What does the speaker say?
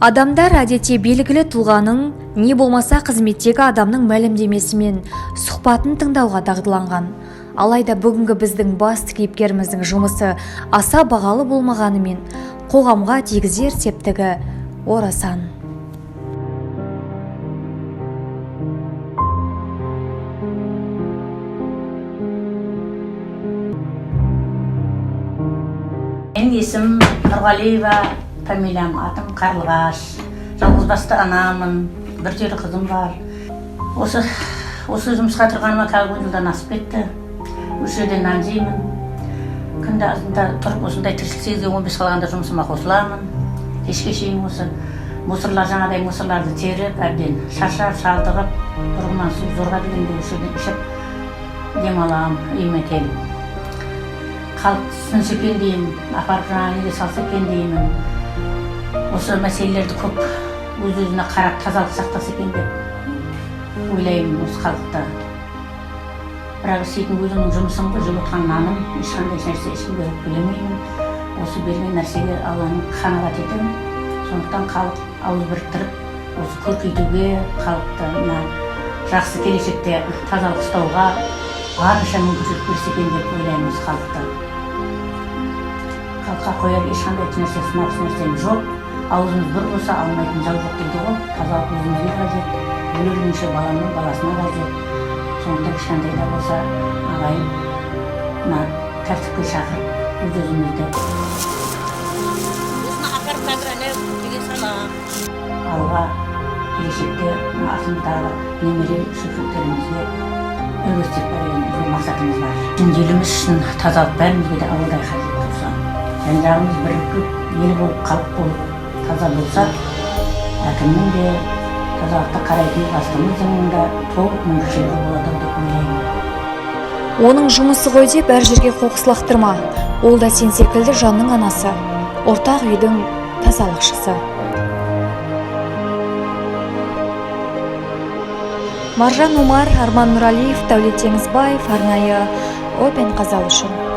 Адамдар әдетте белгілі тұлғаның не болмаса қызметтегі адамның мәлімдемесі мен сұхбатын тыңдауға дағдыланған. Алайда бүгінгі біздің басты кейіпкеріміздің жұмысы аса бағалы болмағанымен қоғамға тигізер септігі орасан. Менің есім Нұрғалиева, фамилиям, атым Қарлығаш. Жалғызбасты анамын, бір түйір қызым бар. Осы жұмысқа тұрғаныма қазір 10 жылдан асып кетті. Осы жерде нан жеймін. Күнде азында тұрып осындай тіршілік 8-15 қалғанда жұмысыма қосыламын. Кешке шейін осы жаңағыдай мусорларды теріп, әбден шаршап, шалдығып, бұрыннан су зорға дегенде осы жерден ішіп демаламын, үйіме келіп. Халық түсінсе екен деймін, апарып жаңа неге салса екен деймін. Осы мәселелерді көп өз-өзіне қарап тазалық сақтаса екен деп ойлаймын осы халықта. Бірақ істейтін өзімнің жұмысым, жеп отқан наным, ешқандай нәрсе ешкімге төлемеймін. Осы берген нәрсеге Алланың қанағат етемін. Сондықтан халық ауыз біріктіріп, осы көркейтуге, халықты мына жақсы келешекте тазалық ұстауға барынша мүмкіншілік берсе екен деп ойлаймын осы халықта. Халыққа қояр ешқандай нәрсем жоқ. Аузымыз бір болса алмайтын жау жоқ дейді ғой. Тазалық өзімізге қажет, өлермейінше баланың баласына қажет. Сондықтан кішкентай да болса ағайын мына тәртіпке шақырып өз-өзімізді алға келешекте артымыздағы немере шөктерімізге үлгістеп берген мақсатымыз бар. Еліміз үшін тазалық бәрімізге де ауылдай қажет болса, жан-жағымыз бірігіп, ел болып, халық болып таза болса, әкімнің де тазалықта қарайтын бастығымыздың да толық мүмкіншілігі болады деп ойлаймын. Оның жұмысы ғой деп әр жерге қоқыс лақтырма. Ол да сен секілді жанның анасы, ортақ үйдің тазалықшысы. Маржан Умар, Арман Нұралиев, Дәулет Теңізбаев, арнайы Опен Қазал үшін.